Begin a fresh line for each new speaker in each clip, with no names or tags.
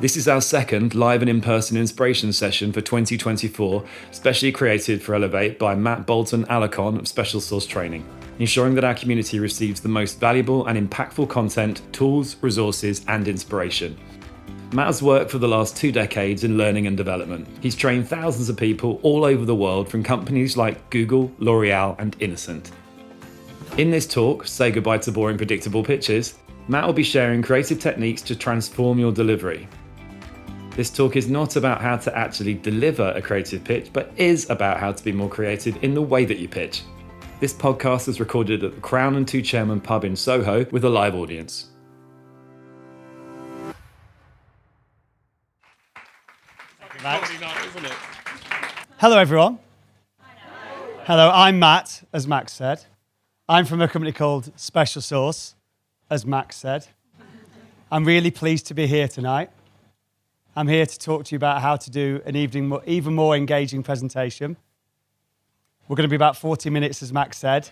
This is our second live and in-person inspiration session for 2024, specially created for Elevate by Matt Bolton-Alarcón of Special Source Training, ensuring that our community receives the most valuable and impactful content, tools, resources, and inspiration. Matt has worked for the last 2 decades in learning and development. He's trained thousands of people all over the world from companies like Google, L'Oreal, and Innocent. In this talk, Say Goodbye to Boring Predictable Pitches, Matt will be sharing creative techniques to transform your delivery. This talk is not about how to actually deliver a creative pitch, but is about how to be more creative in the way that you pitch. This podcast is recorded at the Crown and Two Chairman pub in Soho with a live audience.
Hello, everyone. Hello, I'm Matt, as Max said. I'm from a company called Special Source, as Max said. I'm really pleased to be here tonight. I'm here to talk to you about how to do an even more engaging presentation. We're going to be about 40 minutes, as Max said,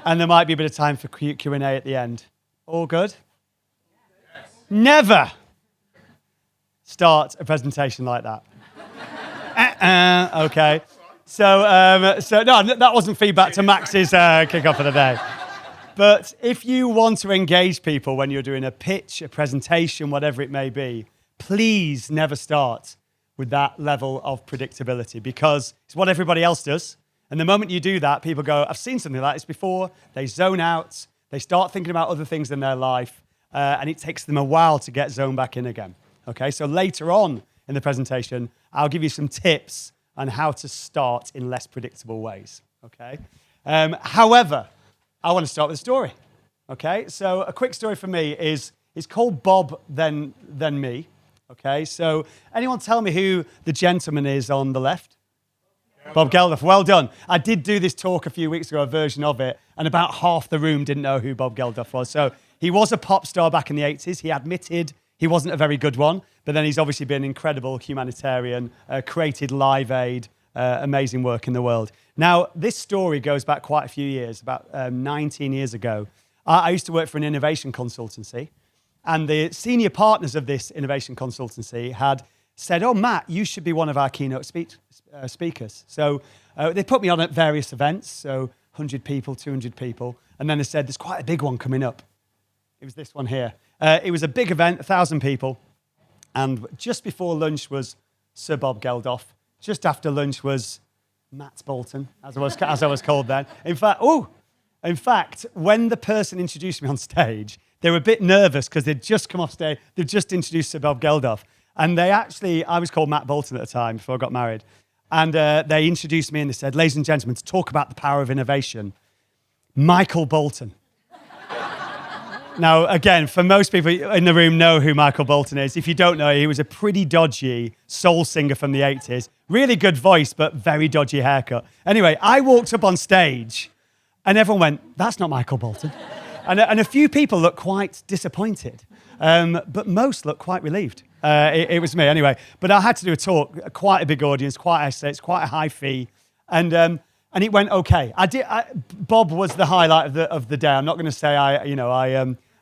and there might be a bit of time for Q&A at the end. All good? Yes. Never start a presentation like that. Okay. So no, that wasn't feedback to Max's kick-off of the day. But if you want to engage people when you're doing a pitch, a presentation, whatever it may be, please never start with that level of predictability, because it's what everybody else does. And the moment you do that, people go, I've seen something like this before. They zone out. They start thinking about other things in their life. And it takes them a while to get zoned back in again. Okay, so later on in the presentation, I'll give you some tips on how to start in less predictable ways. Okay. However, I want to start with a story. Okay, so a quick story for me is called Bob Then Me. Okay, so anyone tell me who the gentleman is on the left? Bob Geldof, well done. I did do this talk a few weeks ago, a version of it, and about half the room didn't know who Bob Geldof was. So he was a pop star back in the 80s. He admitted he wasn't a very good one, but then he's obviously been an incredible humanitarian, created Live Aid, amazing work in the world. Now, this story goes back quite a few years, about 19 years ago. I used to work for an innovation consultancy, and the senior partners of this innovation consultancy had said, oh, Matt, you should be one of our keynote speakers. So they put me on at various events, so 100 people, 200 people, and then they said, there's quite a big one coming up. It was this one here. It was a big event, 1,000 people, and just before lunch was Sir Bob Geldof. Just after lunch was Matt Bolton, as I was called then. In fact, when the person introduced me on stage, they were a bit nervous because they'd just come off stage. They'd just introduced Sir Bob Geldof. And I was called Matt Bolton at the time before I got married. And they introduced me and they said, ladies and gentlemen, to talk about the power of innovation, Michael Bolton. Now, again, for most people in the room know who Michael Bolton is. If you don't know, he was a pretty dodgy soul singer from the 80s. Really good voice, but very dodgy haircut. Anyway, I walked up on stage and everyone went, that's not Michael Bolton. And a few people looked quite disappointed, but most looked quite relieved. It was me anyway. But I had to do a talk, quite a big audience, quite a high fee, and it went okay. Bob was the highlight of the day. I'm not going to say I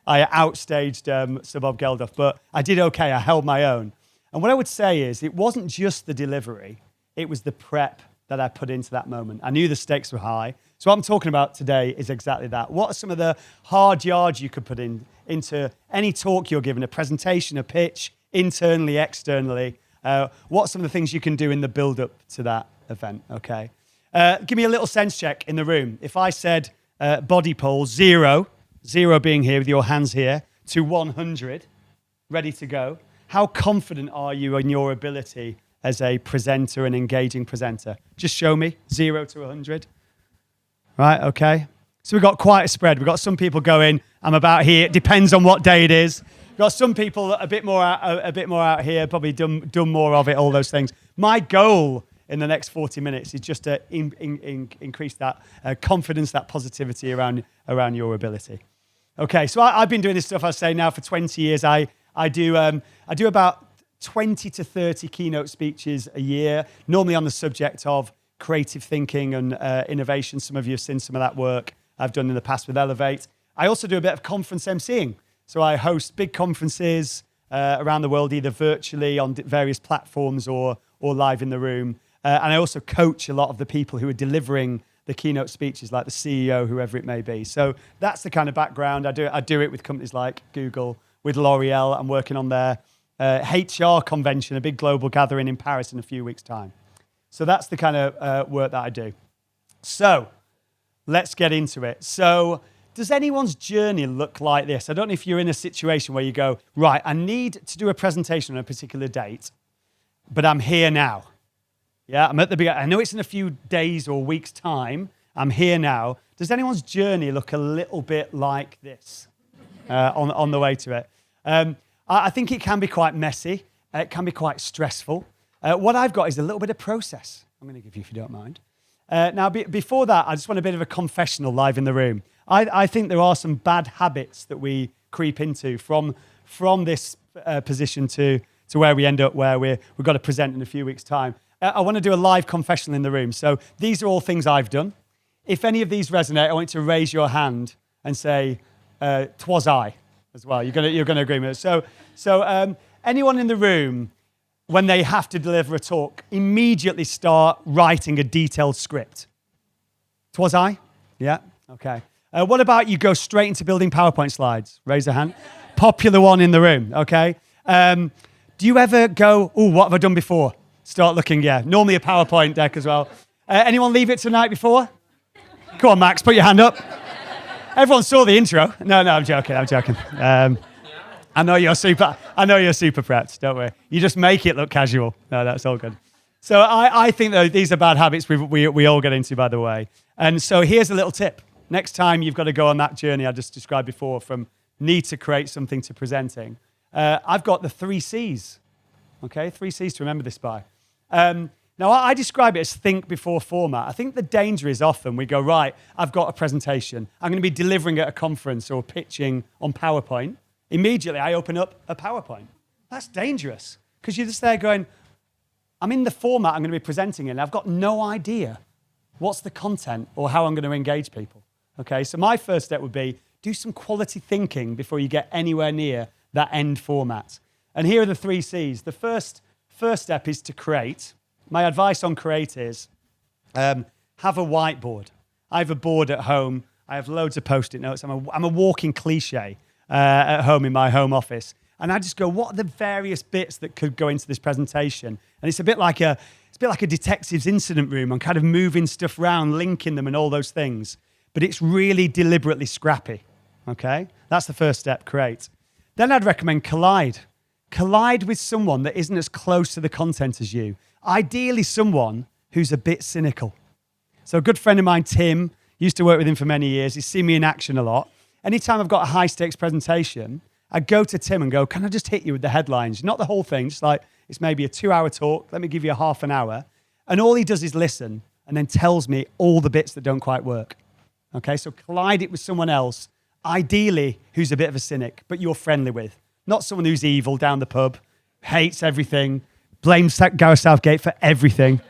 outstaged Sir Bob Geldof, but I did okay. I held my own. And what I would say is, it wasn't just the delivery; it was the prep that I put into that moment. I knew the stakes were high. So what I'm talking about today is exactly that. What are some of the hard yards you could put into any talk you're giving, a presentation, a pitch, internally, externally? What are some of the things you can do in the build-up to that event, okay? Give me a little sense check in the room. If I said body pull, 0 being here with your hands here, to 100, ready to go, how confident are you in your ability as a presenter, an engaging presenter? Just show me, 0 to 100. Right, okay. So we've got quite a spread. We've got some people going, I'm about here. It depends on what day it is. We've got some people a bit more out here, probably done more of it, all those things. My goal in the next 40 minutes is just to increase that confidence, that positivity around your ability. Okay, so I've been doing this stuff, I say now, for 20 years. I do about 20 to 30 keynote speeches a year, normally on the subject of creative thinking and innovation. Some of you have seen some of that work I've done in the past with Elevate. I also do a bit of conference emceeing. So I host big conferences, around the world, either virtually on various platforms or live in the room. And I also coach a lot of the people who are delivering the keynote speeches, like the CEO, whoever it may be. So that's the kind of background. I do it with companies like Google, with L'Oreal. I'm working on their HR convention, a big global gathering in Paris in a few weeks' time. So that's the kind of work that I do. So let's get into it. So does anyone's journey look like this? I don't know if you're in a situation where you go, right, I need to do a presentation on a particular date, but I'm here now. Yeah, I'm at the beginning. I know it's in a few days or weeks' time. I'm here now. Does anyone's journey look a little bit like this on the way to it? I think it can be quite messy. It can be quite stressful. What I've got is a little bit of process I'm going to give you, if you don't mind. Now, before that, I just want a bit of a confessional live in the room. I think there are some bad habits that we creep into from this position to where we end up, where we've got to present in a few weeks' time. I want to do a live confessional in the room. So these are all things I've done. If any of these resonate, I want you to raise your hand and say, "'Twas I," as well. You're going to agree with it. So anyone in the room, when they have to deliver a talk, immediately start writing a detailed script? "'Twas I"? Yeah? Okay. What about you go straight into building PowerPoint slides? Raise a hand. Popular one in the room, okay? Do you ever go, "Oh, what have I done before?" Start looking, yeah. Normally a PowerPoint deck as well. Anyone leave it tonight before? Go on, Max, put your hand up. Everyone saw the intro. No, I'm joking. I know you're super prepped, don't worry. You just make it look casual. No, that's all good. So I think, though, these are bad habits we all get into, by the way. And so here's a little tip. Next time you've got to go on that journey I just described before, from need to create something to presenting, I've got the 3 C's. Okay, 3 C's to remember this by. Now, I describe it as think before format. I think the danger is often we go, right, I've got a presentation. I'm going to be delivering at a conference or pitching on PowerPoint. Immediately, I open up a PowerPoint. That's dangerous, because you're just there going, I'm in the format I'm going to be presenting in. I've got no idea what's the content or how I'm going to engage people. Okay, so my first step would be do some quality thinking before you get anywhere near that end format. And here are the 3 C's. The first step is to create. My advice on create is have a whiteboard. I have a board at home. I have loads of Post-it notes. I'm a walking cliche at home in my home office. And I just go, what are the various bits that could go into this presentation? And it's a bit like a detective's incident room. I'm kind of moving stuff around, linking them and all those things. But it's really deliberately scrappy, okay? That's the first step, create. Then I'd recommend collide. Collide with someone that isn't as close to the content as you. Ideally, someone who's a bit cynical. So a good friend of mine, Tim, used to work with him for many years. He's seen me in action a lot. Anytime I've got a high-stakes presentation, I go to Tim and go, can I just hit you with the headlines? Not the whole thing, just like, it's maybe a 2-hour talk. Let me give you a half an hour. And all he does is listen and then tells me all the bits that don't quite work. Okay, so collide it with someone else, ideally who's a bit of a cynic, but you're friendly with. Not someone who's evil down the pub, hates everything, blames Gareth Southgate for everything.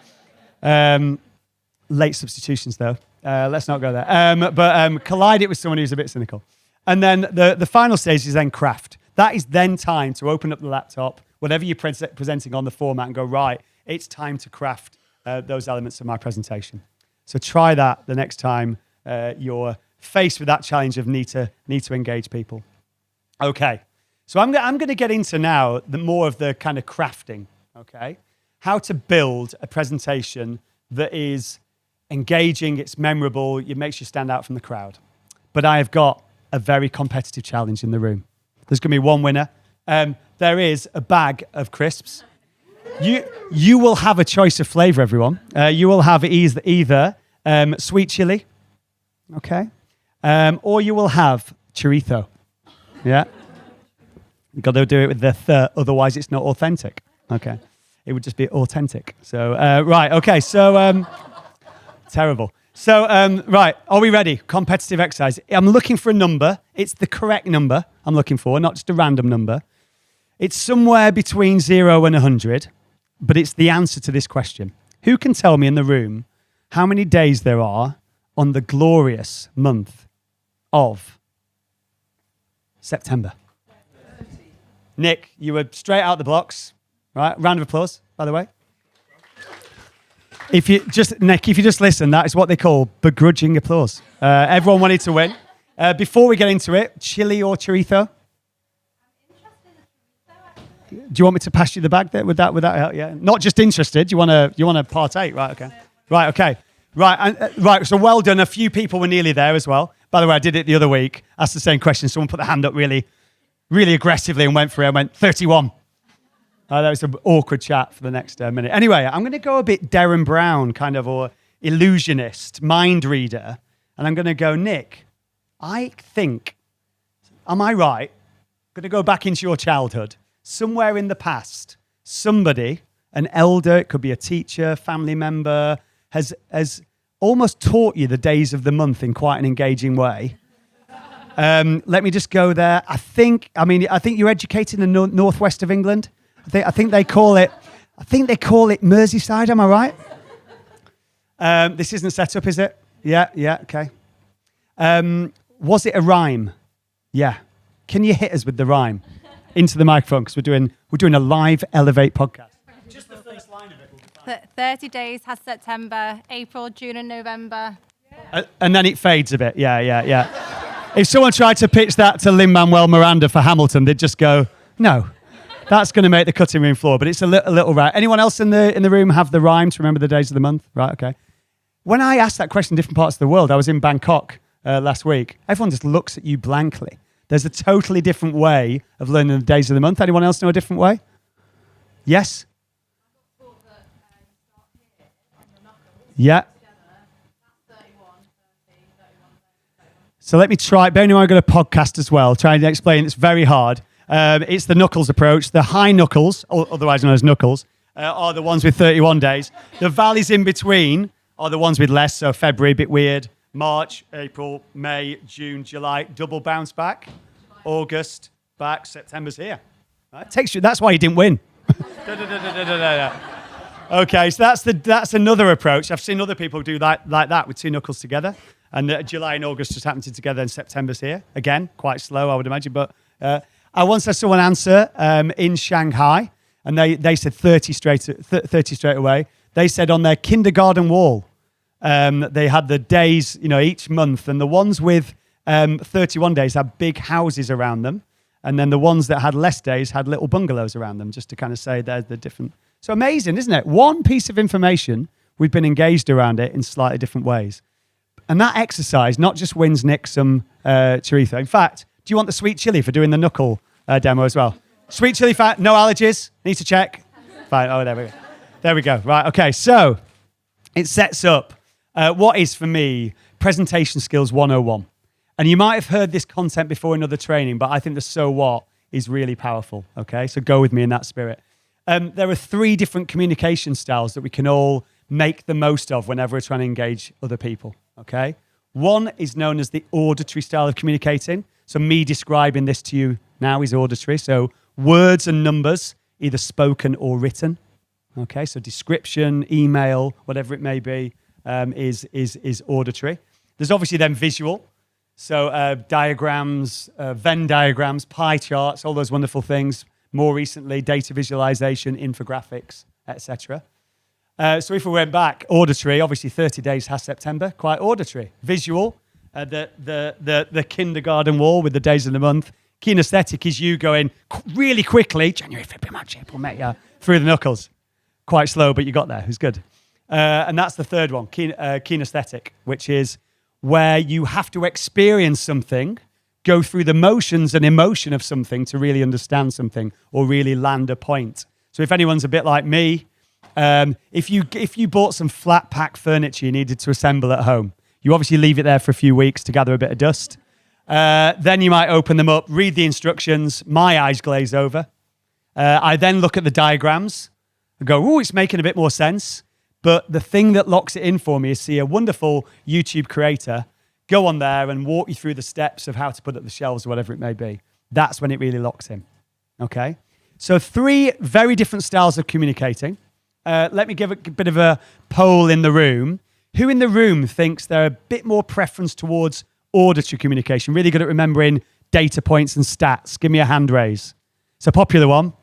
Late substitutions, though. Let's not go there. But collide it with someone who's a bit cynical. And then the final stage is then craft. That is then time to open up the laptop, whatever you're presenting on the format, and go, right, it's time to craft those elements of my presentation. So try that the next time you're faced with that challenge of need to engage people. Okay. So I'm going to get into now more of the kind of crafting, okay? How to build a presentation that is engaging, it's memorable, it makes you stand out from the crowd. But I have got a very competitive challenge in the room. There's going to be one winner. There is a bag of crisps. You will have a choice of flavor, everyone. You will have either sweet chili, okay? Or you will have chorizo, yeah? You've got to do it with the otherwise it's not authentic. Okay. It would just be authentic. So, right, okay, so, terrible. So, right, are we ready? Competitive exercise. I'm looking for a number. It's the correct number I'm looking for, not just a random number. It's somewhere between 0 and 100, but it's the answer to this question. Who can tell me in the room how many days there are on the glorious month of September? Nick, you were straight out the blocks, right? Round of applause, by the way. Nick, if you just listen, that is what they call begrudging applause. Everyone wanted to win. Before we get into it, chili or chorizo? Do you want me to pass you the bag there? Would that help? Yeah. Not just interested. You want to partake? Right. Okay. Right. Okay. Right. So well done. A few people were nearly there as well. By the way, I did it the other week. Asked the same question. Someone put the hand up really, really aggressively and went for it. I went 31. That was an awkward chat for the next minute. Anyway, I'm going to go a bit Derren Brown kind of, or illusionist, mind reader, and I'm going to go, Nick, I think, am I right? I'm going to go back into your childhood. Somewhere in the past, somebody, an elder, it could be a teacher, family member, has almost taught you the days of the month in quite an engaging way. Let me just go there. I think you're educated in the northwest of England. I think they call it Merseyside. Am I right? This isn't set up, is it? Yeah. Okay. Was it a rhyme? Yeah. Can you hit us with the rhyme into the microphone? Because we're doing a live Elevate podcast. Just the first line of it will be fine.
30 days has September, April, June, and November.
And then it fades a bit. Yeah. If someone tried to pitch that to Lin-Manuel Miranda for Hamilton, they'd just go, no. That's going to make the cutting room floor, but it's a little right. Anyone else in the room have the rhyme to remember the days of the month? Right, okay. When I asked that question in different parts of the world, I was in Bangkok last week. Everyone just looks at you blankly. There's a totally different way of learning the days of the month. Anyone else know a different way? Yes? Yeah. So let me try. Bear in mind, I've got a podcast as well. Trying to explain. It's very hard. It's the knuckles approach. The high knuckles, otherwise known as knuckles, are the ones with 31 days. The valleys in between are the ones with less. So February, a bit weird. March, April, May, June, July, double bounce back. August, back. September's here. Right? That's why you didn't win. Okay, so that's another approach. I've seen other people do that like that with two knuckles together. And July and August just happened together, and September's here. Again, quite slow, I would imagine, but... I once had someone answer in Shanghai, and they said 30 straight away. They said on their kindergarten wall, they had the days, each month, and the ones with 31 days had big houses around them, and then the ones that had less days had little bungalows around them, just to kind of say they're the different. So amazing, isn't it? One piece of information, we've been engaged around it in slightly different ways. And that exercise not just wins Nick some chorizo. In fact, do you want the sweet chili for doing the knuckle demo as well? Sweet chili fat, no allergies. Need to check. Fine. Oh, there we go. There we go. Right. Okay. So it sets up what is for me presentation skills 101. And you might have heard this content before in other training, but I think the so what is really powerful. Okay. So go with me in that spirit. There are 3 different communication styles that we can all make the most of whenever we're trying to engage other people. Okay. One is known as the auditory style of communicating. So me describing this to you now is auditory. So words and numbers, either spoken or written. Okay, so description, email, whatever it may be, is auditory. There's obviously then visual. So diagrams, Venn diagrams, pie charts, all those wonderful things. More recently, data visualization, infographics, etc. So if we went back, auditory, obviously 30 days has September, quite auditory. Visual. The kindergarten wall with the days of the month. Kinesthetic is you going really quickly, January, February, March, April, May, through the knuckles. Quite slow, but you got there. It was good. And that's the third one, kinesthetic, which is where you have to experience something, go through the motions and emotion of something to really understand something or really land a point. So if anyone's a bit like me, if you bought some flat pack furniture you needed to assemble at home, you obviously leave it there for a few weeks to gather a bit of dust. Then you might open them up, read the instructions. My eyes glaze over. I then look at the diagrams and go, oh, it's making a bit more sense. But the thing that locks it in for me is see a wonderful YouTube creator go on there and walk you through the steps of how to put up the shelves or whatever it may be. That's when it really locks in. Okay? So 3 very different styles of communicating. Let me give a bit of a poll in the room. Who in the room thinks they're a bit more preference towards auditory communication, really good at remembering data points and stats? Give me a hand raise. It's a popular one.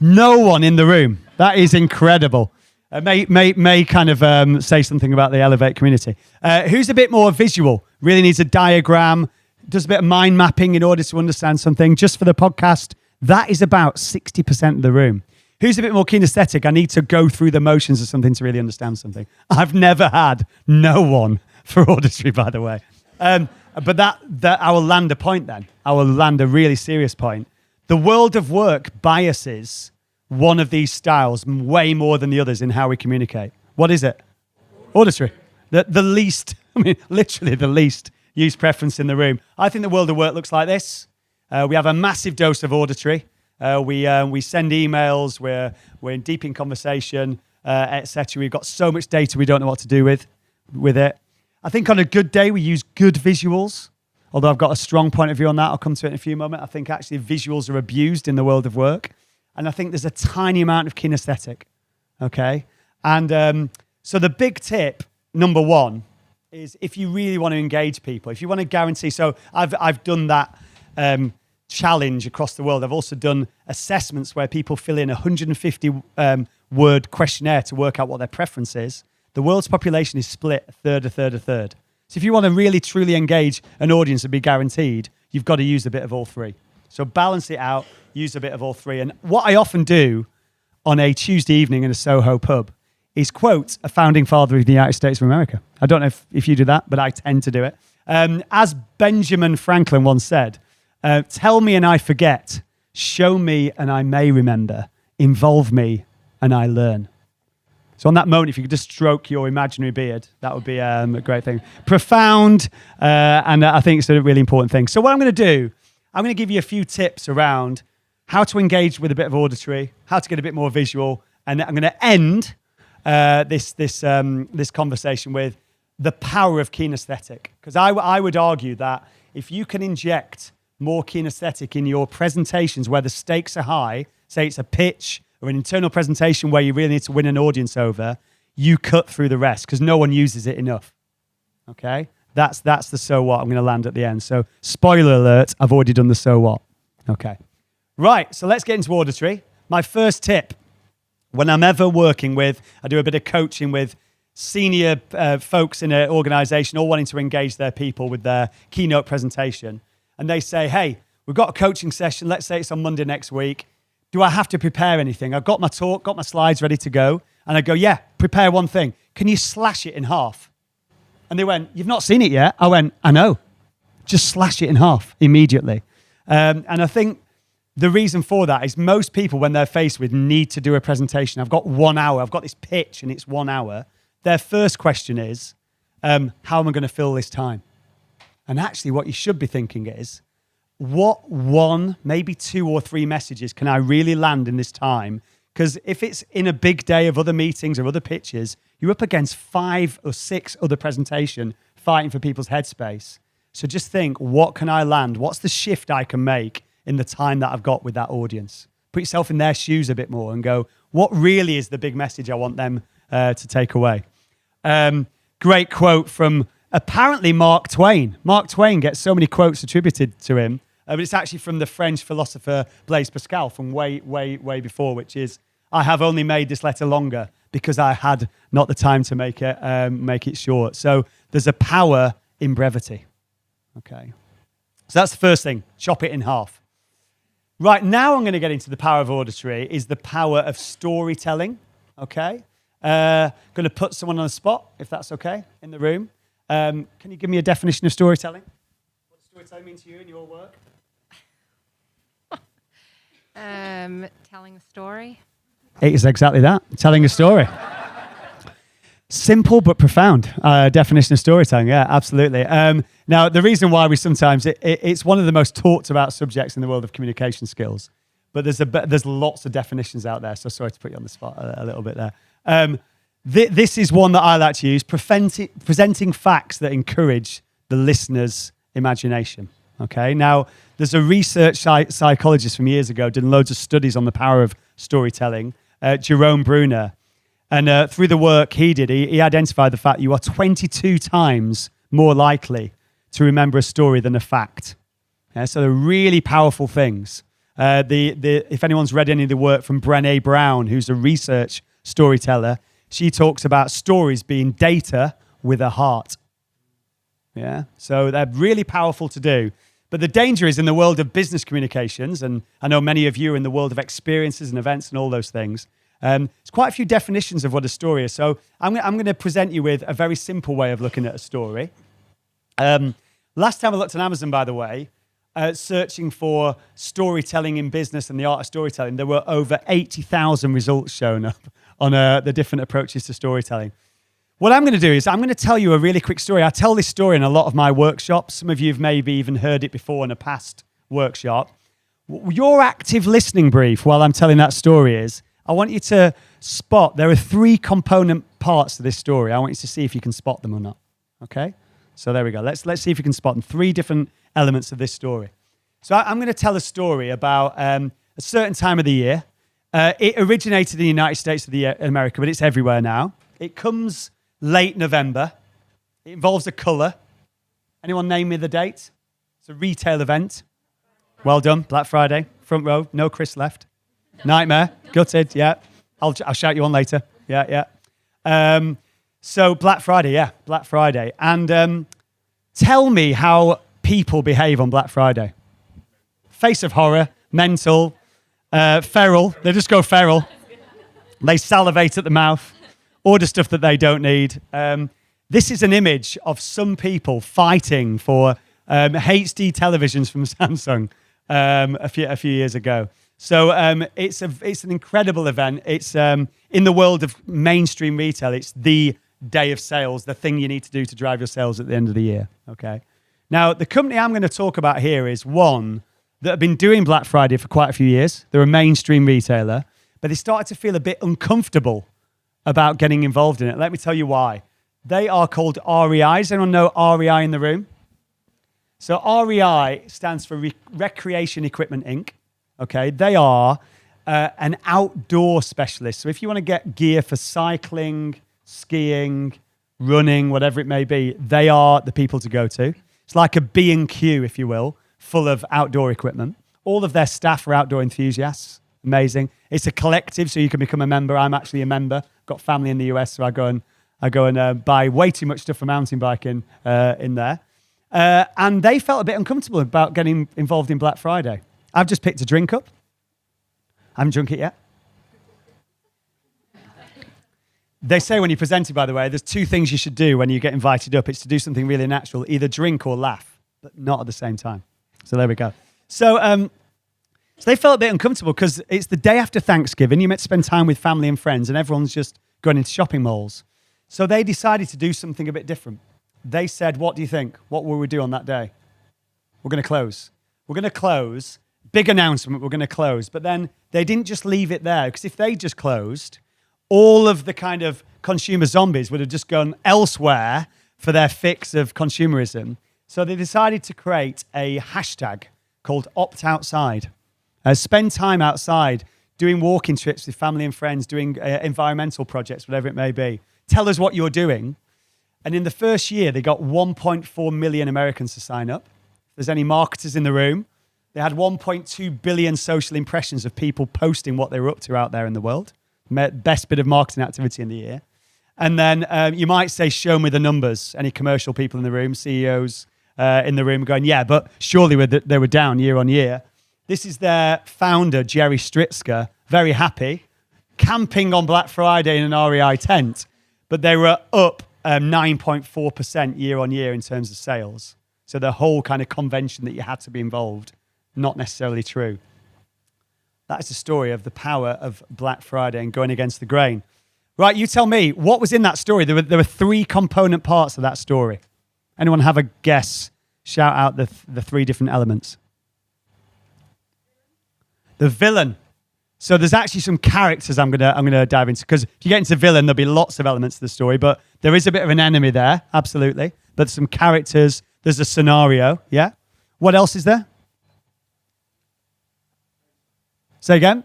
No one in the room. That is incredible. May kind of say something about the Elevate community. Who's a bit more visual? Really needs a diagram, does a bit of mind mapping in order to understand something. Just for the podcast, that is about 60% of the room. Who's a bit more kinesthetic? I need to go through the motions of something to really understand something. I've never had no one for auditory, by the way. But that I will land a point then. I will land a really serious point. The world of work biases one of these styles way more than the others in how we communicate. What is it? Auditory. The least, literally the least used preference in the room. I think the world of work looks like this. We have a massive dose of auditory. We send emails. We're in deep in conversation, etc. We've got so much data we don't know what to do with it. I think on a good day we use good visuals. Although I've got a strong point of view on that, I'll come to it in a few moments. I think actually visuals are abused in the world of work, and I think there's a tiny amount of kinesthetic. Okay, and so the big tip number one is if you really want to engage people, if you want to guarantee. So I've done that. Challenge across the world. I've also done assessments where people fill in a 150 word questionnaire to work out what their preference is. The world's population is split a third, a third, a third. So if you want to really truly engage an audience and be guaranteed, you've got to use a bit of all three. So balance it out, use a bit of all three. And what I often do on a Tuesday evening in a Soho pub is quote a founding father of the United States of America. I don't know if you do that, but I tend to do it. As Benjamin Franklin once said, tell me and I forget, show me and I may remember, involve me and I learn. So on that moment, if you could just stroke your imaginary beard, that would be a great thing. Profound, and I think it's a really important thing. So what I'm going to do, I'm going to give you a few tips around how to engage with a bit of auditory, how to get a bit more visual, and I'm going to end this conversation with the power of kinesthetic. Because I would argue that if you can inject more kinesthetic in your presentations where the stakes are high, say it's a pitch or an internal presentation where you really need to win an audience over, you cut through the rest because no one uses it enough. Okay? That's the so what I'm going to land at the end. So spoiler alert, I've already done the so what. Okay. Right, so let's get into auditory. My first tip, when I'm ever working with, I do a bit of coaching with senior folks in an organization all wanting to engage their people with their keynote presentation. And they say, hey, we've got a coaching session. Let's say it's on Monday next week. Do I have to prepare anything? I've got my talk, got my slides ready to go. And I go, yeah, prepare one thing. Can you slash it in half? And they went, you've not seen it yet? I went, I know. Just slash it in half immediately. And I think the reason for that is most people, when they're faced with need to do a presentation, I've got 1 hour, I've got this pitch and it's 1 hour. Their first question is, how am I going to fill this time? And actually what you should be thinking is, what one, maybe 2 or 3 messages can I really land in this time? Because if it's in a big day of other meetings or other pitches, you're up against 5 or 6 other presentations fighting for people's headspace. So just think, what can I land? What's the shift I can make in the time that I've got with that audience? Put yourself in their shoes a bit more and go, what really is the big message I want them to take away? Great quote from apparently Mark Twain. Mark Twain gets so many quotes attributed to him, but it's actually from the French philosopher Blaise Pascal from way before, which is, I have only made this letter longer because I had not the time to make it short. So there's a power in brevity. Okay. So that's the first thing, chop it in half. Right, now I'm going to get into the power of auditory, is the power of storytelling. Okay. Going to put someone on the spot, if that's okay, in the room. Can you give me a definition of storytelling? What does storytelling mean to you in your work?
Telling a story.
It is exactly that, telling a story. Simple but profound definition of storytelling, yeah, absolutely. Now, the reason why we sometimes, it's one of the most talked about subjects in the world of communication skills, but there's lots of definitions out there, so sorry to put you on the spot a little bit there. This is one that I like to use, presenting facts that encourage the listener's imagination. Okay, now there's a research psychologist from years ago did loads of studies on the power of storytelling, Jerome Bruner. And through the work he did, he identified the fact you are 22 times more likely to remember a story than a fact. Yeah, so they're really powerful things. If anyone's read any of the work from Brené Brown, who's a research storyteller, she talks about stories being data with a heart. Yeah, so they're really powerful to do. But the danger is in the world of business communications, and I know many of you are in the world of experiences and events and all those things. There's quite a few definitions of what a story is. So I'm going to present you with a very simple way of looking at a story. Last time I looked on Amazon, by the way, searching for storytelling in business and the art of storytelling, there were over 80,000 results shown up on the different approaches to storytelling. What I'm going to do is I'm going to tell you a really quick story. I tell this story in a lot of my workshops. Some of you have maybe even heard it before in a past workshop. Your active listening brief while I'm telling that story is, I want you to spot, there are 3 component parts to this story. I want you to see if you can spot them or not. Okay? So there we go. Let's see if you can spot them. 3 different elements of this story. So I'm going to tell a story about a certain time of the year. It originated in the United States of America, but it's everywhere now. It comes late November. It involves a colour. Anyone name me the date? It's a retail event. Well done. Black Friday. Front row. No Chris left. Nightmare. Gutted. Yeah. I'll shout you on later. Yeah. So Black Friday. Yeah. Black Friday. And tell me how people behave on Black Friday. Face of horror. Mental. Feral. They just go feral. They salivate at the mouth. Order stuff that they don't need. This is an image of some people fighting for HD televisions from Samsung a few years ago. So it's an incredible event. It's in the world of mainstream retail. It's the day of sales, the thing you need to do to drive your sales at the end of the year. Okay. Now the company I'm going to talk about here is one that have been doing Black Friday for quite a few years. They're a mainstream retailer, but they started to feel a bit uncomfortable about getting involved in it. Let me tell you why. They are called REI. Does anyone know REI in the room? So REI stands for Recreation Equipment Inc. Okay, they are an outdoor specialist. So if you want to get gear for cycling, skiing, running, whatever it may be, they are the people to go to. It's like a B&Q, if you will, full of outdoor equipment. All of their staff are outdoor enthusiasts. Amazing. It's a collective, so you can become a member. I'm actually a member. Got family in the US, so I go and buy way too much stuff for mountain biking in there. And they felt a bit uncomfortable about getting involved in Black Friday. I've just picked a drink up. I haven't drunk it yet. They say when you present it, by the way, there's 2 things you should do when you get invited up. It's to do something really natural, either drink or laugh, but not at the same time. So there we go. So they felt a bit uncomfortable because it's the day after Thanksgiving. You're meant to spend time with family and friends, and everyone's just going into shopping malls. So they decided to do something a bit different. They said, what do you think? What will we do on that day? We're going to close. We're going to close. Big announcement, we're going to close. But then they didn't just leave it there, because if they just closed, all of the kind of consumer zombies would have just gone elsewhere for their fix of consumerism. So they decided to create a hashtag called Opt Outside. Spend time outside, doing walking trips with family and friends, doing environmental projects, whatever it may be. Tell us what you're doing. And in the first year, they got 1.4 million Americans to sign up. If there's any marketers in the room, they had 1.2 billion social impressions of people posting what they were up to out there in the world. Best bit of marketing activity in the year. And then you might say, show me the numbers. Any commercial people in the room, CEOs in the room going, yeah, but surely they were down year on year. This is their founder, Jerry Stritzka, very happy, camping on Black Friday in an REI tent, but they were up 9.4% year on year in terms of sales. So the whole kind of convention that you had to be involved, not necessarily true. That is the story of the power of Black Friday and going against the grain. Right, you tell me, what was in that story? There were 3 component parts of that story. Anyone have a guess? Shout out the 3 different elements. The villain. So there's actually some characters I'm gonna dive into, because if you get into villain, there'll be lots of elements to the story, but there is a bit of an enemy there, absolutely. But some characters, there's a scenario, yeah? What else is there? Say again?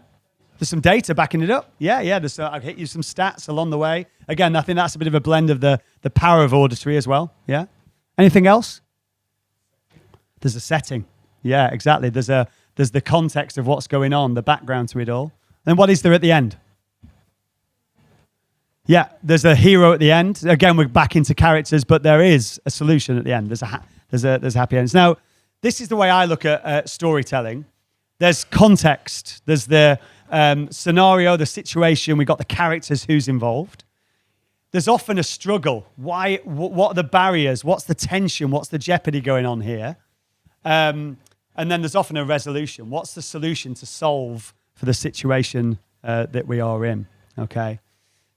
There's some data backing it up. Yeah. I've hit you some stats along the way. Again, I think that's a bit of a blend of the power of auditory as well, yeah? Anything else? There's a setting. Yeah, exactly. There's a There's the context of what's going on, the background to it all. Then what is there at the end? Yeah, there's a hero at the end. Again, we're back into characters, but there is a solution at the end. There's happy ends. Now, this is the way I look at storytelling. There's context. There's the scenario, the situation. We've got the characters, who's involved. There's often a struggle. Why? What are the barriers? What's the tension? What's the jeopardy going on here? And then there's often a resolution. What's the solution to solve for the situation that we are in? Okay.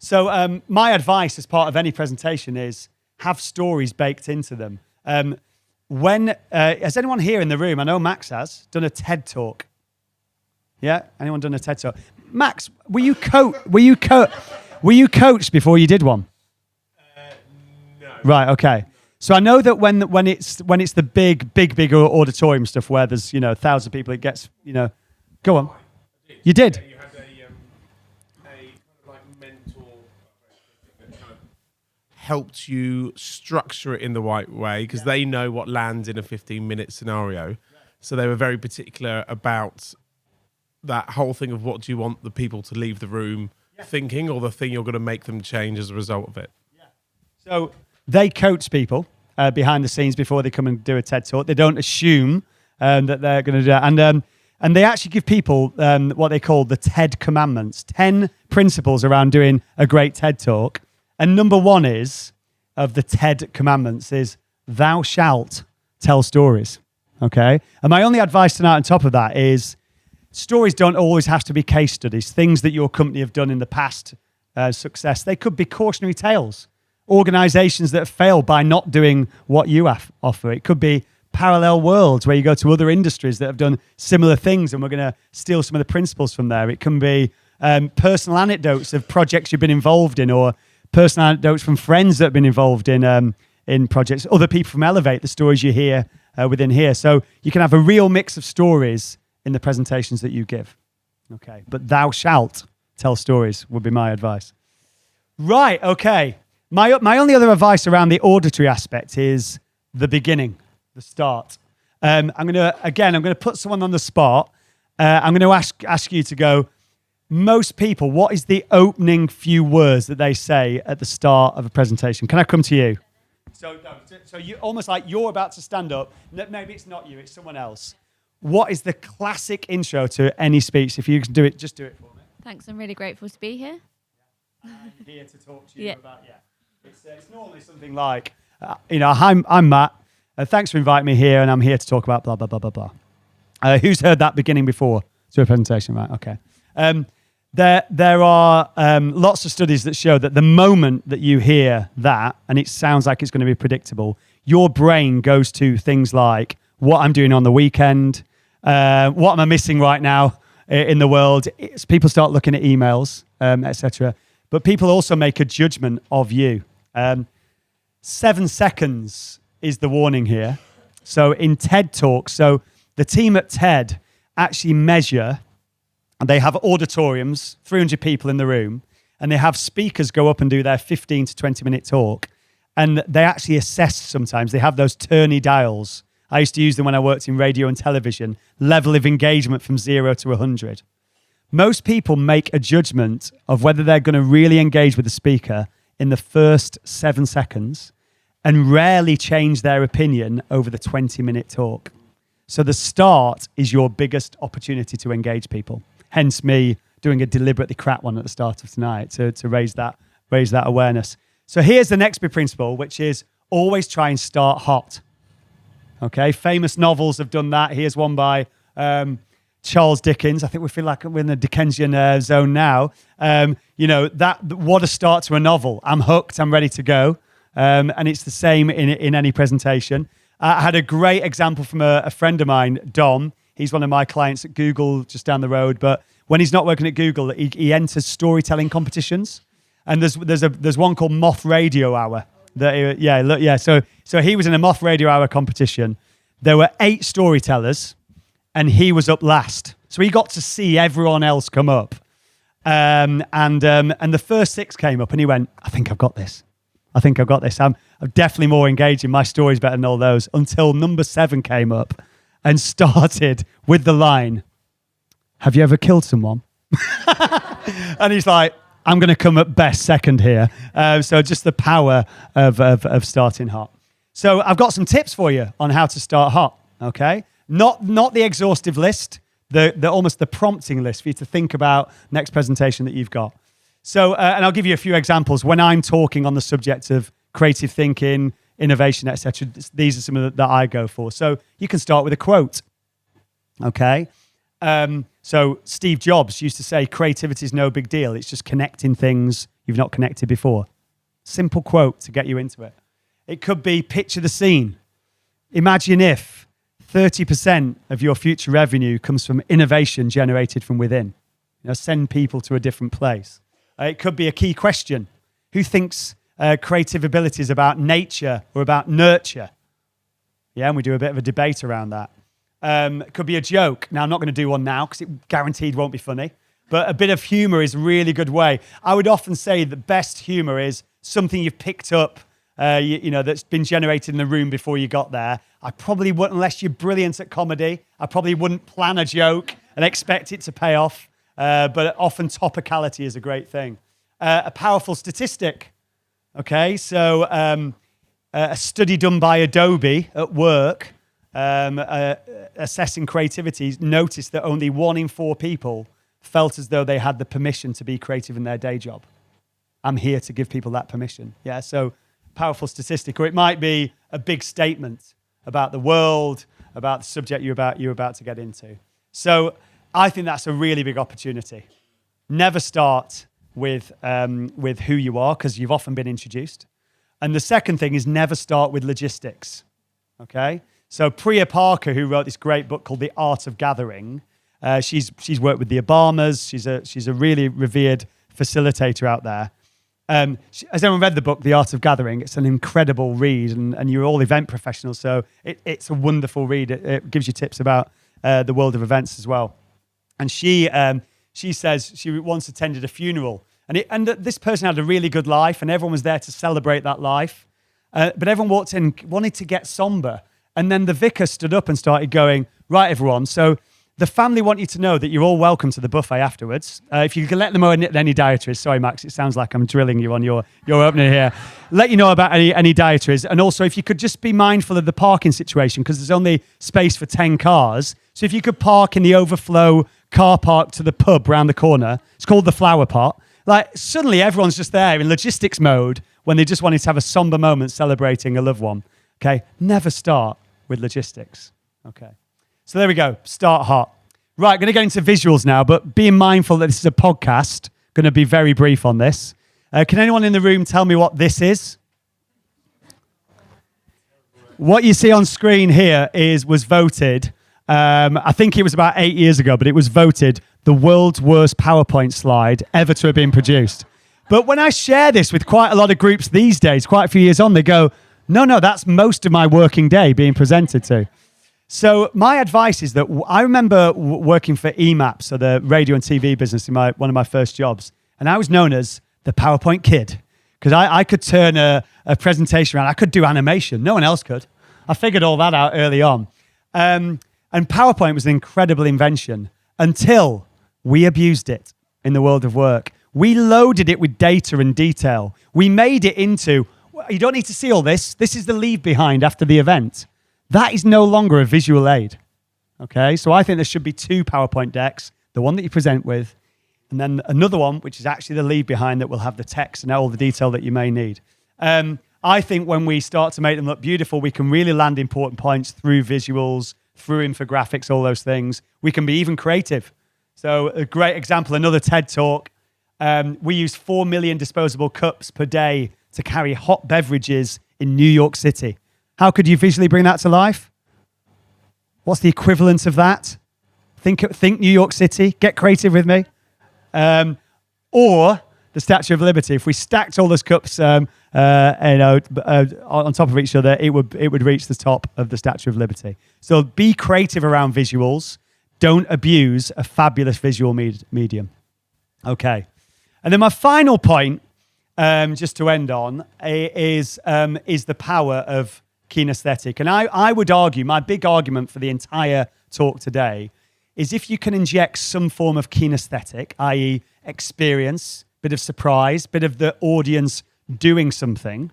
So my advice as part of any presentation is have stories baked into them. Has anyone here in the room, I know Max has, done a TED Talk? Yeah? Anyone done a TED Talk? Max, were you coached before you did one?
No.
Right, okay. So I know that when it's the big auditorium stuff where there's 1,000 people, it gets go on. You did.
You had a kind of like mentor that kind of helped you structure it in the right way because they know what lands in a 15-minute scenario. So they were very particular about that whole thing of what do you want the people to leave the room thinking, or the thing you're going to make them change as a result of it.
Yeah. So they coach people behind the scenes before they come and do a TED Talk. They don't assume that they're going to do that. And they actually give people what they call the TED Commandments, 10 principles around doing a great TED Talk. And number one of the TED Commandments is thou shalt tell stories. Okay? And my only advice tonight on top of that is stories don't always have to be case studies, things that your company have done in the past, success. They could be cautionary tales, organizations that have failed by not doing what you offer. It could be parallel worlds where you go to other industries that have done similar things and we're going to steal some of the principles from there. It can be personal anecdotes of projects you've been involved in, or personal anecdotes from friends that have been involved in projects, other people from Elevate, the stories you hear within here. So you can have a real mix of stories in the presentations that you give. Okay, but thou shalt tell stories would be my advice. Right, okay. My only other advice around the auditory aspect is the beginning, the start. I'm going to put someone on the spot. I'm going to ask you to go, most people, what is the opening few words that they say at the start of a presentation? Can I come to you? So you almost like you're about to stand up. Maybe it's not you, it's someone else. What is the classic intro to any speech? If you can do it, just do it for me.
Thanks, I'm really grateful to be here.
I'm here to talk to you about, It's normally something like, I'm Matt. Thanks for inviting me here, and I'm here to talk about blah, blah, blah, blah, blah. Who's heard that beginning before to a presentation? Right, okay. There are lots of studies that show that the moment that you hear that, and it sounds like it's going to be predictable, your brain goes to things like what I'm doing on the weekend, what am I missing right now in the world. People start looking at emails, etc. But people also make a judgment of you. 7 seconds is the warning here. So in TED Talks, so the team at TED actually measure, and they have auditoriums, 300 people in the room, and they have speakers go up and do their 15 to 20 minute talk. And they actually assess sometimes. They have those turny dials. I used to use them when I worked in radio and television, level of engagement from 0 to 100. Most people make a judgment of whether they're going to really engage with the speaker in the first 7 seconds and rarely change their opinion over the 20-minute talk. So the start is your biggest opportunity to engage people. Hence me doing a deliberately crap one at the start of tonight to raise that awareness. So here's the next big principle, which is always try and start hot. Okay, famous novels have done that. Here's one by Charles Dickens. I think we feel like we're in the Dickensian zone now. What a start to a novel. I'm hooked. I'm ready to go. And it's the same in any presentation. I had a great example from a friend of mine, Dom. He's one of my clients at Google just down the road. But when he's not working at Google, he enters storytelling competitions. And there's one called Moth Radio Hour. So he was in a Moth Radio Hour competition. There were 8 storytellers, and he was up last. So he got to see everyone else come up. And the first 6 came up, and he went, I think I've got this. I'm definitely more engaging. My story's better than all those. Until number 7 came up. and started with the line, "Have you ever killed someone?" And he's like, "I'm going to come at best second here." So just the power of starting hot. So I've got some tips for you on how to start hot, okay? Not the exhaustive list, the almost the prompting list for you to think about next presentation that you've got. So, and I'll give you a few examples. When I'm talking on the subject of creative thinking, innovation, etc., these are some of that I go for. So you can start with a quote, okay? So Steve Jobs used to say, creativity is no big deal. It's just connecting things you've not connected before. Simple quote to get you into it. It could be, picture the scene. Imagine if 30% of your future revenue comes from innovation generated from within. Send people to a different place. It could be a key question. Who thinks creative ability is about nature or about nurture? Yeah, and we do a bit of a debate around that. It could be a joke. Now, I'm not going to do one now because it guaranteed won't be funny. But a bit of humor is a really good way. I would often say the best humor is something you've picked up, that's been generated in the room before you got there. I probably wouldn't, unless you're brilliant at comedy, I probably wouldn't plan a joke and expect it to pay off. But often topicality is a great thing. A powerful statistic. Okay, so a study done by Adobe at work, assessing creativity, noticed that only 1 in 4 people felt as though they had the permission to be creative in their day job. I'm here to give people that permission. Yeah, so powerful statistic. Or it might be a big statement about the world, about the subject you're about to get into. So I think that's a really big opportunity. Never start with who you are, because you've often been introduced. And the second thing is never start with logistics. Okay? So Priya Parker, who wrote this great book called The Art of Gathering, she's worked with the Obamas. She's a really revered facilitator out there. Has anyone read the book, The Art of Gathering? It's an incredible read, and you're all event professionals, so it's a wonderful read. It gives you tips about the world of events as well. And she says she once attended a funeral, and this person had a really good life, and everyone was there to celebrate that life. But everyone walked in, wanted to get somber. And then the vicar stood up and started going, "Right, everyone, so the family want you to know that you're all welcome to the buffet afterwards. If you can let them know any dietaries." Sorry, Max, it sounds like I'm drilling you on your opening here. Let you know about any dietaries. And also, if you could just be mindful of the parking situation, because there's only space for 10 cars. So if you could park in the overflow car park to the pub round the corner, it's called the Flower Pot. Like, suddenly everyone's just there in logistics mode when they just wanted to have a somber moment celebrating a loved one. Okay, never start with logistics. Okay. So there we go. Start hot. Right, going to get into visuals now, but being mindful that this is a podcast, going to be very brief on this. Can anyone in the room tell me what this is? What you see on screen here was voted, I think it was about 8 years ago, but it was voted the world's worst PowerPoint slide ever to have been produced. But when I share this with quite a lot of groups these days, quite a few years on, they go, no, that's most of my working day being presented to. So my advice is that I remember working for EMAP, so the radio and TV business in one of my first jobs, and I was known as the PowerPoint kid because I could turn a presentation around. I could do animation. No one else could. I figured all that out early on. And PowerPoint was an incredible invention until we abused it in the world of work. We loaded it with data and detail. We made it into, you don't need to see all this. This is the leave behind after the event. That is no longer a visual aid, okay? So I think there should be 2 PowerPoint decks, the one that you present with, and then another one, which is actually the leave behind that will have the text and all the detail that you may need. I think when we start to make them look beautiful, we can really land important points through visuals, through infographics, all those things. We can be even creative. So a great example, another TED Talk. We use 4 million disposable cups per day to carry hot beverages in New York City. How could you visually bring that to life? What's the equivalent of that? Think New York City. Get creative with me. Or the Statue of Liberty. If we stacked all those cups, on top of each other, it would reach the top of the Statue of Liberty. So be creative around visuals. Don't abuse a fabulous visual medium. Okay. And then my final point, just to end on, is the power of kinesthetic. And I would argue, my big argument for the entire talk today is if you can inject some form of kinesthetic, i.e. experience, bit of surprise, bit of the audience doing something,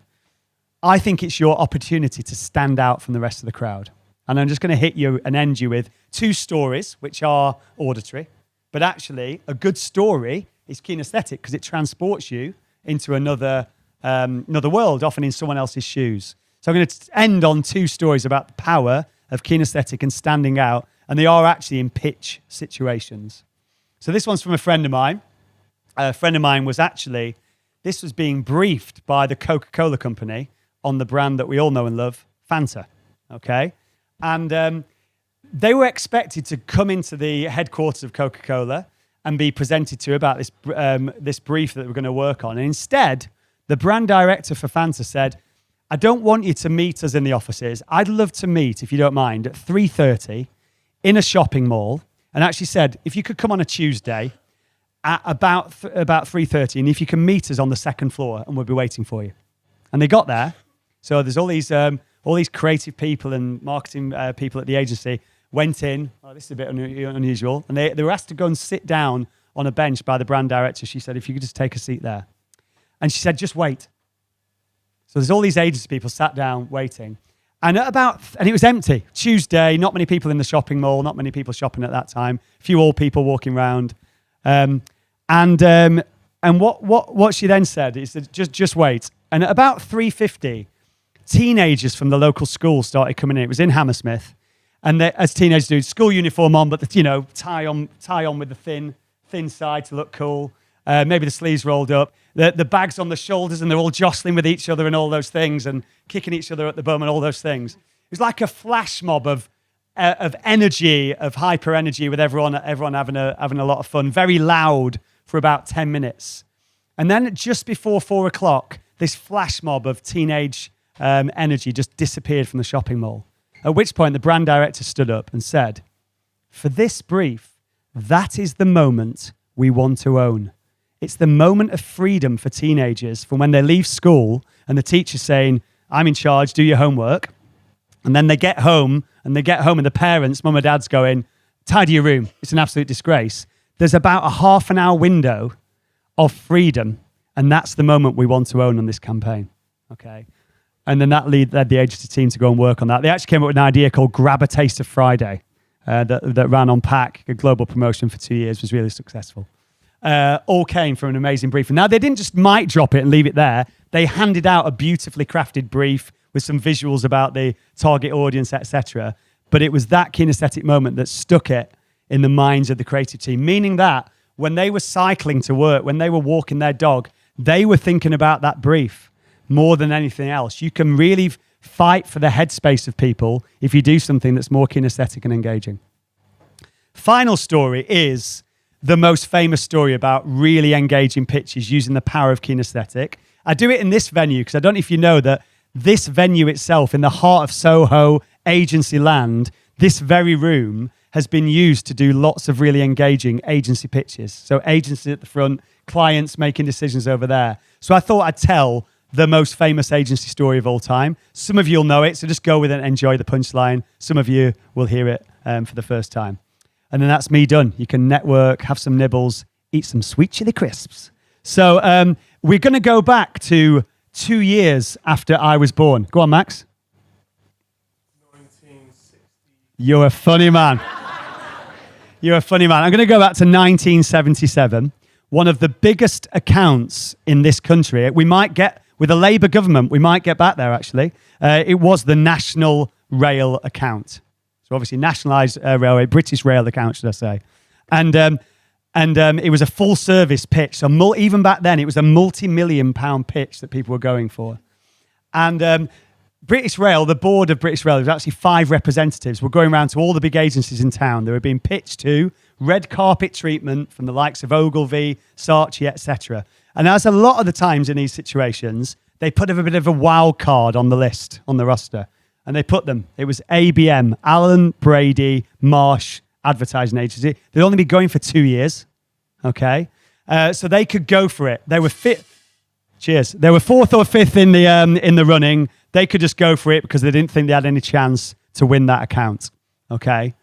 I think it's your opportunity to stand out from the rest of the crowd. And I'm just going to hit you and end you with 2 stories, which are auditory. But actually, a good story is kinesthetic because it transports you into another world, often in someone else's shoes. So I'm going to end on 2 stories about the power of kinesthetic and standing out, and they are actually in pitch situations. So this one's from a friend of mine. A friend of mine was actually, this was being briefed by the Coca-Cola company on the brand that we all know and love, Fanta, okay? And they were expected to come into the headquarters of Coca-Cola and be presented to about this brief that we're going to work on. And instead, the brand director for Fanta said, I don't want you to meet us in the offices. I'd love to meet, if you don't mind, at 3:30 in a shopping mall. And actually said, if you could come on a Tuesday at about 3:30, and if you can meet us on the 2nd floor, and we'll be waiting for you. And they got there. So there's all these creative people and marketing people at the agency went in. Oh, this is a bit unusual. And they were asked to go and sit down on a bench by the brand director. She said, if you could just take a seat there. And she said, just wait. So there's all these agency people sat down waiting. And it was empty. Tuesday, not many people in the shopping mall, not many people shopping at that time. A few old people walking around. And what she then said is that just wait. And at about 3:50, teenagers from the local school started coming in. It was in Hammersmith. And as teenagers do, school uniform on, but tie on with the thin side to look cool. Maybe the sleeves rolled up. The bags on the shoulders, and they're all jostling with each other and all those things, and kicking each other at the bum and all those things. It was like a flash mob of energy, of hyper energy, with everyone having a lot of fun. Very loud for about 10 minutes, and then just before 4 o'clock, this flash mob of teenage energy just disappeared from the shopping mall. At which point, the brand director stood up and said, "For this brief, that is the moment we want to own. It's the moment of freedom for teenagers from when they leave school and the teacher's saying, I'm in charge, do your homework. And then they get home and the parents, mum and dad's going, tidy your room. It's an absolute disgrace. There's about a half an hour window of freedom. And that's the moment we want to own on this campaign. Okay. And then that led the agency team to go and work on that. They actually came up with an idea called Grab a Taste of Friday that ran on PAC, a global promotion for 2 years, was really successful. All came from an amazing brief. And now they didn't just mic drop it and leave it there. They handed out a beautifully crafted brief with some visuals about the target audience, etc. But it was that kinesthetic moment that stuck it in the minds of the creative team, meaning that when they were cycling to work, when they were walking their dog, they were thinking about that brief more than anything else. You can really fight for the headspace of people if you do something that's more kinesthetic and engaging. Final story is the most famous story about really engaging pitches using the power of kinesthetic. I do it in this venue because I don't know if you know that this venue itself, in the heart of Soho, agency land, this very room has been used to do lots of really engaging agency pitches. So agencies at the front, clients making decisions over there. So I thought I'd tell the most famous agency story of all time. Some of you will know it, so just go with it and enjoy the punchline. Some of you will hear it for the first time. And then that's me done. You can network, have some nibbles, eat some sweet chili crisps. So we're going to go back to 2 years after I was born. Go on, Max.
1960.
You're a funny man. You're a funny man. I'm going to go back to 1977. One of the biggest accounts in this country. We might get, with a Labour government, we might get back there, actually. It was the National Rail account. So obviously nationalised railway, British Rail account, should I say. And it was a full-service pitch. So even back then, it was a multi-million-pound pitch that people were going for. And British Rail, the board of British Rail, there was actually 5 representatives, were going around to all the big agencies in town. They were being pitched to red carpet treatment from the likes of Ogilvy, Saatchi, etc. And as a lot of the times in these situations, they put a bit of a wild card on the list, on the roster. And they put them. It was ABM, Allen Brady Marsh Advertising Agency. They'd only be going for 2 years, okay? So they could go for it. They were fit. Cheers. They were 4th or 5th in the running. they could just go for it because they didn't think they had any chance to win that account. Okay.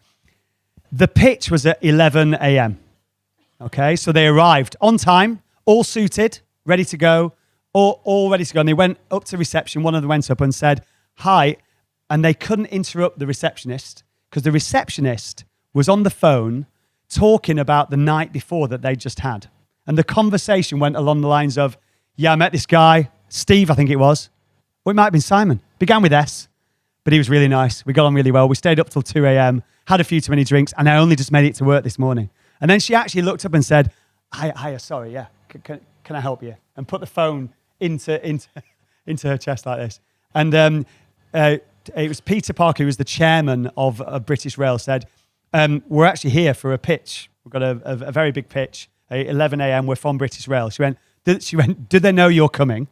The pitch was at 11 a.m. Okay. So they arrived on time, all suited, ready to go, all ready to go. And they went up to reception. One of them went up and said, hi. And they couldn't interrupt the receptionist because the receptionist was on the phone talking about the night before that they just had. And the conversation went along the lines of, yeah, I met this guy, Steve, I think it was. Or it might have been Simon. Began with S, but he was really nice. We got on really well. We stayed up till 2 a.m., had a few too many drinks, and I only just made it to work this morning. And then she actually looked up and said, hiya, sorry, yeah, can I help you? And put the phone into her chest like this. And it was Peter Parker, who was the chairman of British Rail, said, we're actually here for a pitch. We've got a very big pitch. At 11 a.m., we're from British Rail. She went, do they know you're coming?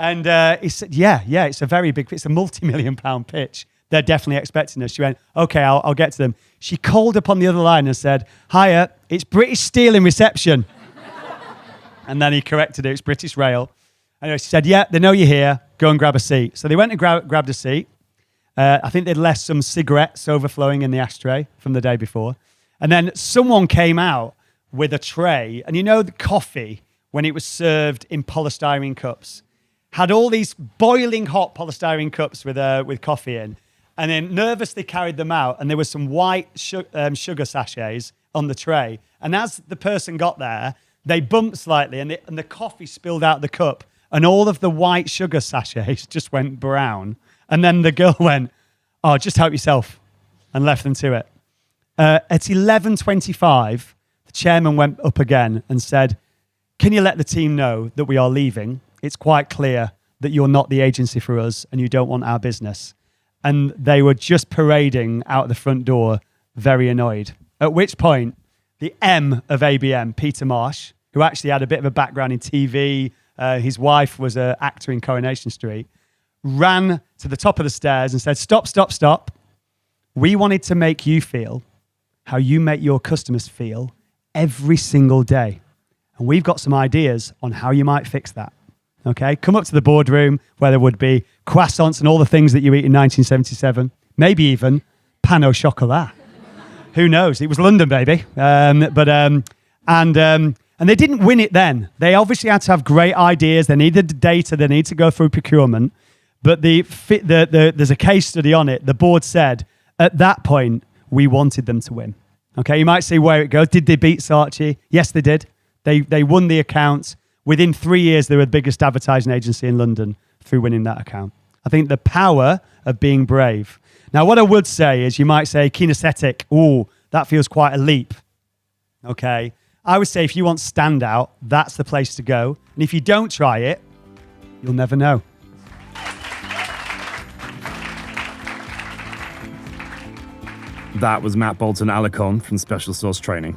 And he said, yeah, it's a very big pitch. It's a multi-million-pound pitch. They're definitely expecting us. She went, okay, I'll get to them. She called up on the other line and said, hiya, it's British Steel in reception. And then he corrected it, it's British Rail. Anyway, she said, yeah, they know you're here. Go and grab a seat. So they went and grabbed a seat. I think they'd left some cigarettes overflowing in the ashtray from the day before. And then someone came out with a tray. And you know the coffee, when it was served in polystyrene cups, had all these boiling hot polystyrene cups with coffee in. And then nervously carried them out. And there was some white sugar sachets on the tray. And as the person got there, they bumped slightly and the coffee spilled out the cup. And all of the white sugar sachets just went brown. And then the girl went, oh, just help yourself, and left them to it. At 11:25, the chairman went up again and said, can you let the team know that we are leaving? It's quite clear that you're not the agency for us and you don't want our business. And they were just parading out the front door, very annoyed. At which point, the M of ABM, Peter Marsh, who actually had a bit of a background in TV, his wife was an actor in Coronation Street, ran to the top of the stairs and said, stop. We wanted to make you feel how you make your customers feel every single day. And we've got some ideas on how you might fix that. Okay, come up to the boardroom where there would be croissants and all the things that you eat in 1977, maybe even pain au chocolat. Who knows? It was London, baby. And they didn't win it then. They obviously had to have great ideas. They needed the data. They need to go through procurement. But there's a case study on it. The board said, at that point, we wanted them to win. Okay, you might see where it goes. Did they beat Saatchi? Yes, they did. They won the account. Within 3 years, they were the biggest advertising agency in London through winning that account. I think the power of being brave. Now, what I would say is you might say kinesthetic. Ooh, that feels quite a leap. Okay. I would say if you want standout, that's the place to go. And if you don't try it, you'll never know.
That was Matt Bolton-Alarcón from Special Source Training.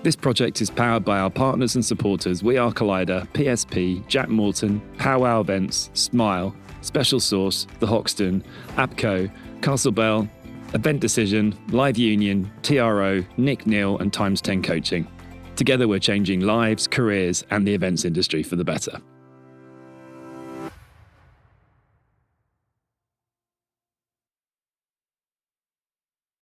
This project is powered by our partners and supporters We Are Collider, PSP, Jack Morton, Powwow Events, Smyle, Special Source, The Hoxton, ABPCO, CastleBell, Event Decision, Live Union, TRO, Nick Neal and Times 10 Coaching. Together we're changing lives, careers and the events industry for the better.